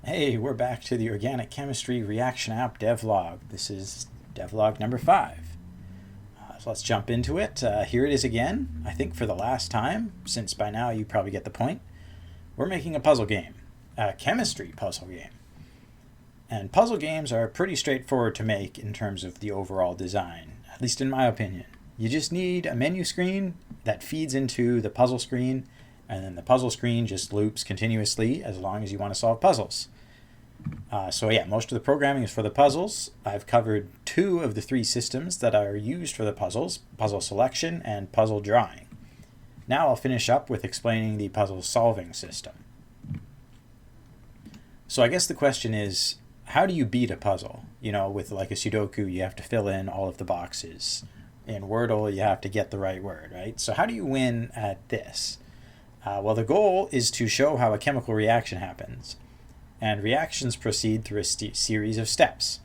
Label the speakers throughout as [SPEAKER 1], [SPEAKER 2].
[SPEAKER 1] Hey, we're back to the Organic Chemistry Reaction App Devlog. This is Devlog number 5. So let's jump into it. Here it is again, I think for the last time, since by now you probably get the point. We're making a puzzle game, a chemistry puzzle game. And puzzle games are pretty straightforward to make in terms of the overall design, at least in my opinion. You just need a menu screen that feeds into the puzzle screen, and then the puzzle screen just loops continuously as long as you want to solve puzzles. So yeah, most of the programming is for the puzzles. I've covered 2 of the 3 systems that are used for the puzzles, puzzle selection and puzzle drawing. Now I'll finish up with explaining the puzzle solving system. So I guess the question is, how do you beat a puzzle? You know, with like a Sudoku, you have to fill in all of the boxes. In Wordle, you have to get the right word, right? So how do you win at this? Well, the goal is to show how a chemical reaction happens. And reactions proceed through a series of steps.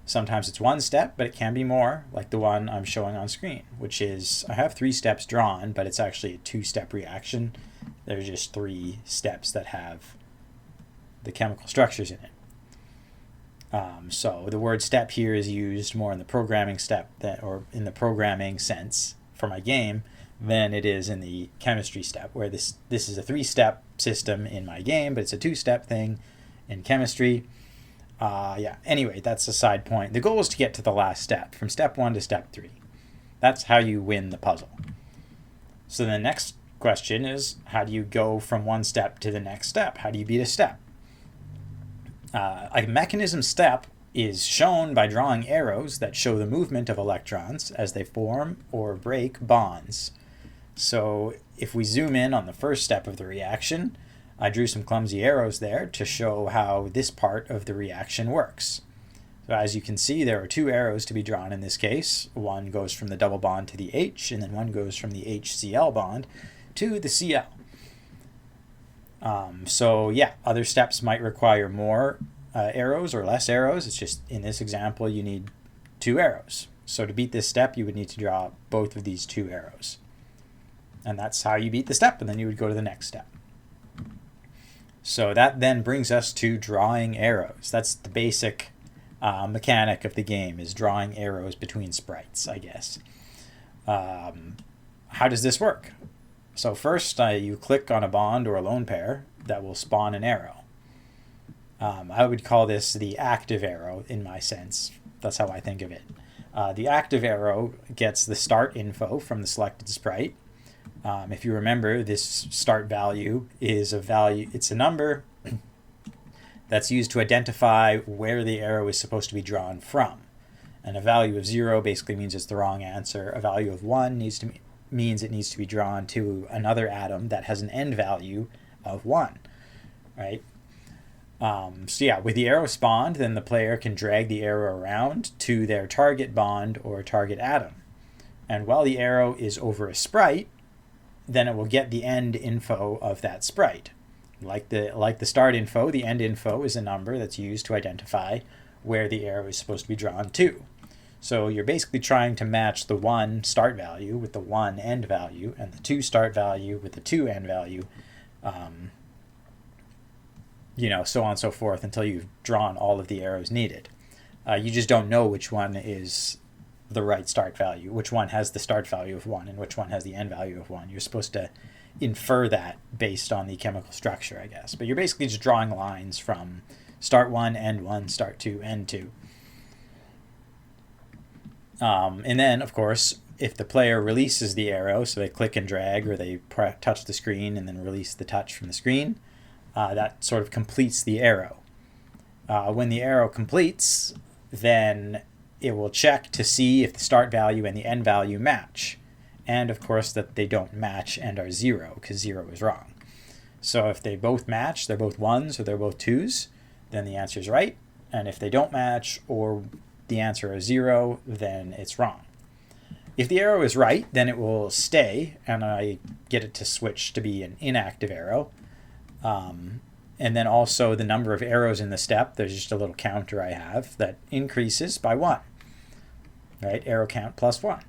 [SPEAKER 1] Sometimes it's 1 step, but it can be more, like the one I'm showing on screen, which is, I have 3 steps drawn, but it's actually a 2-step reaction. There's just 3 steps that have the chemical structures in it. So the word step here is used more in the programming step, or in the programming sense for my game, than it is in the chemistry step, where this is a 3-step system in my game, but it's a 2-step thing in chemistry. Anyway, that's a side point. The goal is to get to the last step, from step 1 to step 3. That's how you win the puzzle. So the next question is, how do you go from 1 step to the next step? How do you beat a step? A mechanism step is shown by drawing arrows that show the movement of electrons as they form or break bonds. So if we zoom in on the first step of the reaction, I drew some clumsy arrows there to show how this part of the reaction works. So as you can see, there are 2 arrows to be drawn in this case. One goes from the double bond to the H, and then one goes from the HCl bond to the Cl. So yeah, other steps might require more arrows or less arrows. It's just, in this example, you need 2 arrows. So to beat this step, you would need to draw both of these 2 arrows. And that's how you beat the step, and then you would go to the next step. So that then brings us to drawing arrows. That's the basic mechanic of the game, is drawing arrows between sprites, I guess. How does this work? So first, you click on a bond or a lone pair that will spawn an arrow. I would call this the active arrow in my sense. That's how I think of it. The active arrow gets the start info from the selected sprite. If you remember, this start value is a value, it's a number that's used to identify where the arrow is supposed to be drawn from. And a value of 0 basically means it's the wrong answer. A value of 1 means it needs to be drawn to another atom that has an end value of 1, right? So yeah, with the arrow spawned, then the player can drag the arrow around to their target bond or target atom. And while the arrow is over a sprite, then it will get the end info of that sprite. Like the start info, the end info is a number that's used to identify where the arrow is supposed to be drawn to. So you're basically trying to match the 1 start value with the 1 end value, and the 2 start value with the 2 end value, so on and so forth, until you've drawn all of the arrows needed. You just don't know which one is the right start value, which one has the start value of 1 and which one has the end value of 1. You're supposed to infer that based on the chemical structure, I guess. But you're basically just drawing lines from start 1, end 1, start 2, end 2. And then, of course, if the player releases the arrow, so they click and drag, or they touch the screen and then release the touch from the screen, that sort of completes the arrow. When the arrow completes, then it will check to see if the start value and the end value match. And of course that they don't match and are 0, because 0 is wrong. So if they both match, they're both 1s or they're both 2s, then the answer is right. And if they don't match or the answer is 0, then it's wrong. If the arrow is right, then it will stay, and I get it to switch to be an inactive arrow. And then also the number of arrows in the step, there's just a little counter I have that increases by 1. Right? Arrow count plus 1.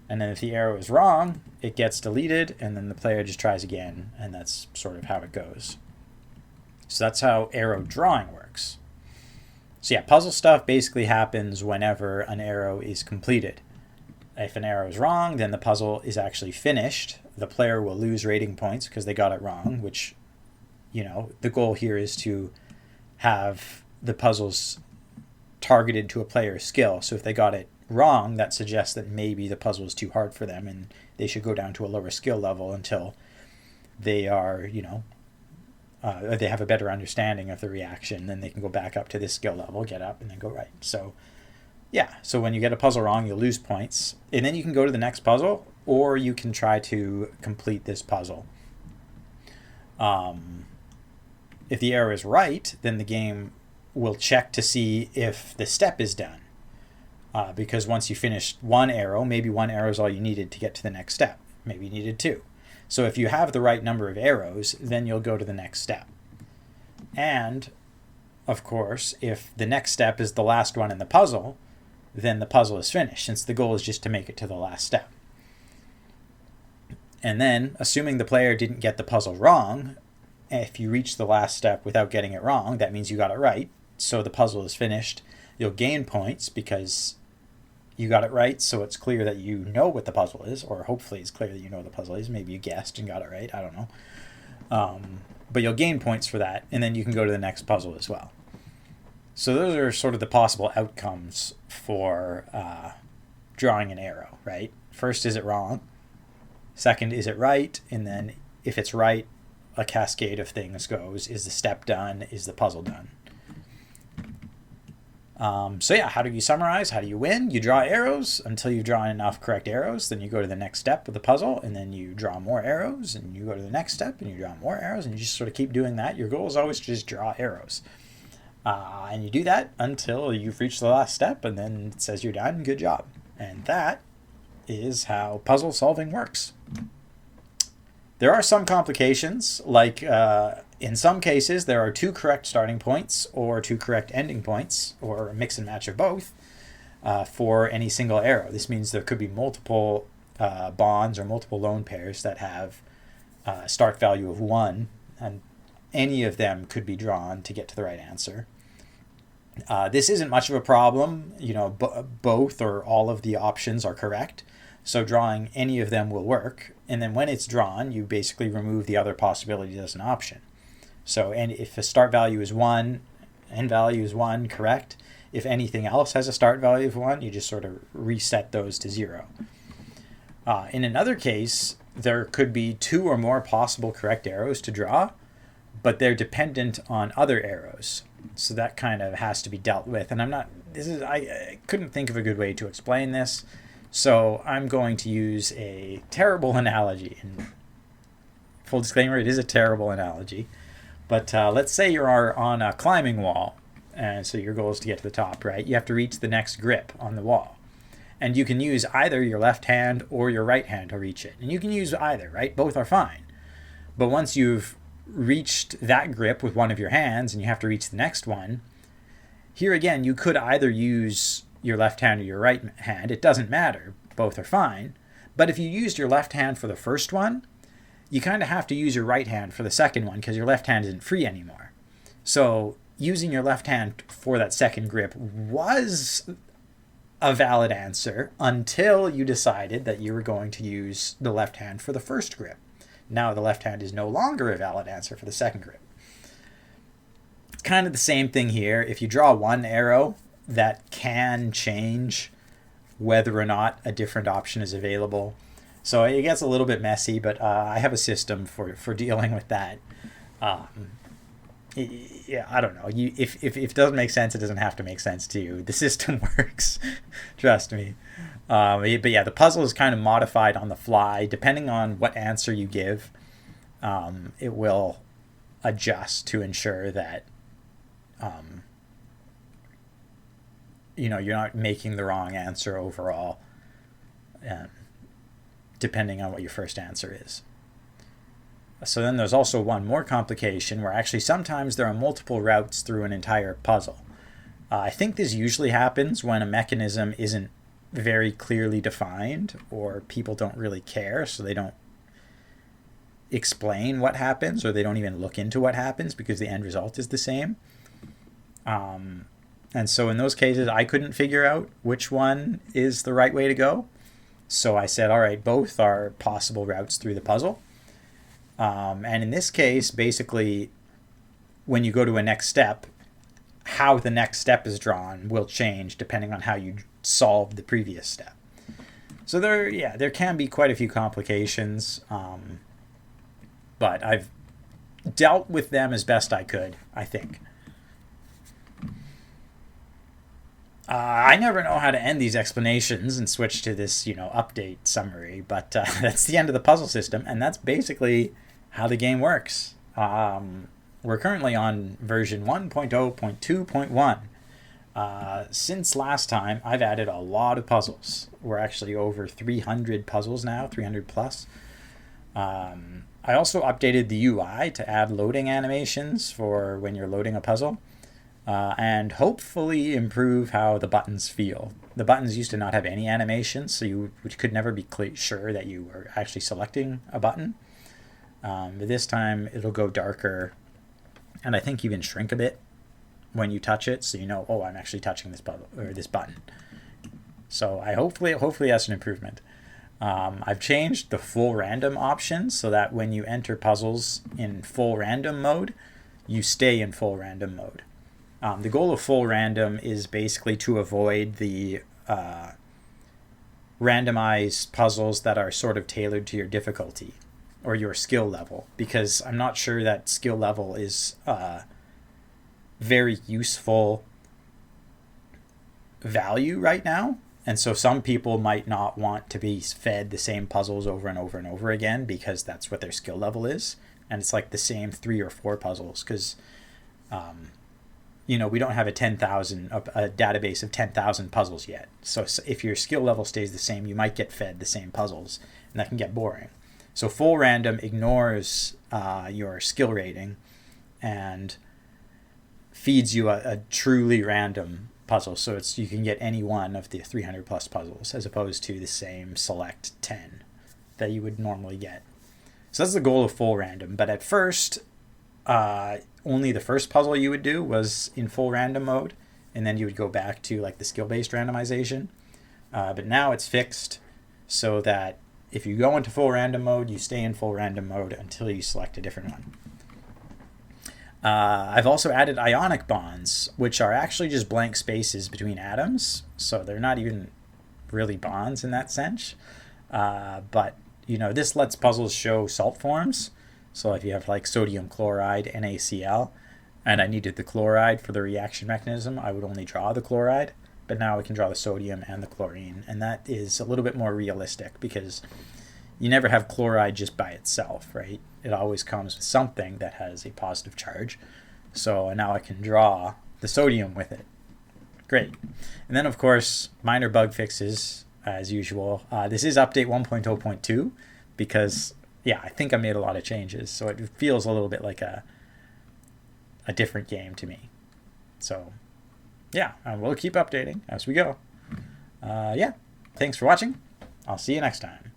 [SPEAKER 1] And then if the arrow is wrong, it gets deleted, and then the player just tries again, and that's sort of how it goes. So that's how arrow drawing works. So yeah, puzzle stuff basically happens whenever an arrow is completed. If an arrow is wrong, then the puzzle is actually finished. The player will lose rating points because they got it wrong, which, the goal here is to have the puzzles targeted to a player's skill. So if they got it wrong, that suggests that maybe the puzzle is too hard for them and they should go down to a lower skill level until they are, they have a better understanding of the reaction. Then they can go back up to this skill level, get up, and then go right. So yeah, so when you get a puzzle wrong, you'll lose points. And then you can go to the next puzzle, or you can try to complete this puzzle. If the arrow is right, then the game will check to see if the step is done. Because once you finish one arrow, maybe one arrow is all you needed to get to the next step. Maybe you needed two. So if you have the right number of arrows, then you'll go to the next step. And, of course, if the next step is the last one in the puzzle, then the puzzle is finished, since the goal is just to make it to the last step. And then, assuming the player didn't get the puzzle wrong, if you reach the last step without getting it wrong, that means you got it right. So the puzzle is finished. You'll gain points because you got it right, so it's clear that you know what the puzzle is, or hopefully it's clear that you know what the puzzle is. Maybe you guessed and got it right. I don't know. But you'll gain points for that, and then you can go to the next puzzle as well. So those are sort of the possible outcomes for drawing an arrow, right? First, is it wrong? Second, is it right? And then if it's right, a cascade of things goes. Is the step done? Is the puzzle done? So yeah, how do you summarize? How do you win? You draw arrows until you've drawn enough correct arrows. Then you go to the next step of the puzzle, and then you draw more arrows, and you go to the next step, and you draw more arrows, and you just sort of keep doing that. Your goal is always to just draw arrows. And you do that until you've reached the last step, and then it says you're done. Good job. And that is how puzzle solving works. There are some complications, like in some cases there are 2 correct starting points or 2 correct ending points, or a mix and match of both, for any single arrow. This means there could be multiple bonds or multiple lone pairs that have a start value of 1, and any of them could be drawn to get to the right answer. This isn't much of a problem. Both or all of the options are correct. So drawing any of them will work. And then when it's drawn, you basically remove the other possibilities as an option. So, and if a start value is 1, end value is 1, correct. If anything else has a start value of 1, you just sort of reset those to 0. In another case, there could be 2 or more possible correct arrows to draw, but they're dependent on other arrows. So that kind of has to be dealt with. And I couldn't think of a good way to explain this. So I'm going to use a terrible analogy. And full disclaimer, it is a terrible analogy. But let's say you're on a climbing wall. And so your goal is to get to the top, right? You have to reach the next grip on the wall. And you can use either your left hand or your right hand to reach it. And you can use either, right? Both are fine. But once you've reached that grip with one of your hands and you have to reach the next one, here again, you could either use your left hand or your right hand. It doesn't matter. Both are fine. But if you used your left hand for the first one, you kind of have to use your right hand for the second one because your left hand isn't free anymore. So using your left hand for that second grip was a valid answer until you decided that you were going to use the left hand for the first grip. Now the left hand is no longer a valid answer for the second grip. It's kind of the same thing here. If you draw one arrow, that can change whether or not a different option is available. So it gets a little bit messy, but I have a system for dealing with that. Yeah, I don't know. If it doesn't make sense, it doesn't have to make sense to you. The system works. Trust me. But yeah, the puzzle is kind of modified on the fly. Depending on what answer you give, it will adjust to ensure that you're not making the wrong answer overall, depending on what your first answer is. So then there's also one more complication where actually sometimes there are multiple routes through an entire puzzle. I think this usually happens when a mechanism isn't very clearly defined or people don't really care, so they don't explain what happens, or they don't even look into what happens because the end result is the same. And so in those cases, I couldn't figure out which one is the right way to go. So I said, all right, both are possible routes through the puzzle. And in this case, basically, when you go to a next step, how the next step is drawn will change depending on how you solve the previous step. So there can be quite a few complications, but I've dealt with them as best I could, I think. I never know how to end these explanations and switch to this, update summary, but that's the end of the puzzle system, and that's basically how the game works. We're currently on version 1.0.2.1. Since last time, I've added a lot of puzzles. We're actually over 300 puzzles now, 300 plus. I also updated the UI to add loading animations for when you're loading a puzzle. And hopefully improve how the buttons feel. The buttons used to not have any animations, so you could never be sure that you were actually selecting a button. But this time it'll go darker, and I think even shrink a bit when you touch it, so you know, oh, I'm actually touching this puzzle or this button. So hopefully that's an improvement. I've changed the full random option so that when you enter puzzles in full random mode, you stay in full random mode. The goal of full random is basically to avoid the randomized puzzles that are sort of tailored to your difficulty or your skill level, because I'm not sure that skill level is very useful value right now. And so some people might not want to be fed the same puzzles over and over and over again because that's what their skill level is. And it's like the same 3 or 4 puzzles because we don't have a database of 10,000 puzzles yet. So if your skill level stays the same, you might get fed the same puzzles, and that can get boring. So full random ignores your skill rating and feeds you a truly random puzzle. So you can get any one of the 300 plus puzzles as opposed to the same select 10 that you would normally get. So that's the goal of full random. But at first, only the first puzzle you would do was in full random mode, and then you would go back to like the skill-based randomization. But now it's fixed so that if you go into full random mode, you stay in full random mode until you select a different one. I've also added ionic bonds, which are actually just blank spaces between atoms, so they're not even really bonds in that sense. But this lets puzzles show salt forms. So if you have like sodium chloride, NaCl, and I needed the chloride for the reaction mechanism, I would only draw the chloride. But now we can draw the sodium and the chlorine. And that is a little bit more realistic because you never have chloride just by itself, right? It always comes with something that has a positive charge. So now I can draw the sodium with it. Great. And then, of course, minor bug fixes, as usual. This is update 1.0.2 because I think I made a lot of changes, so it feels a little bit like a different game to me. So, and we'll keep updating as we go. Thanks for watching. I'll see you next time.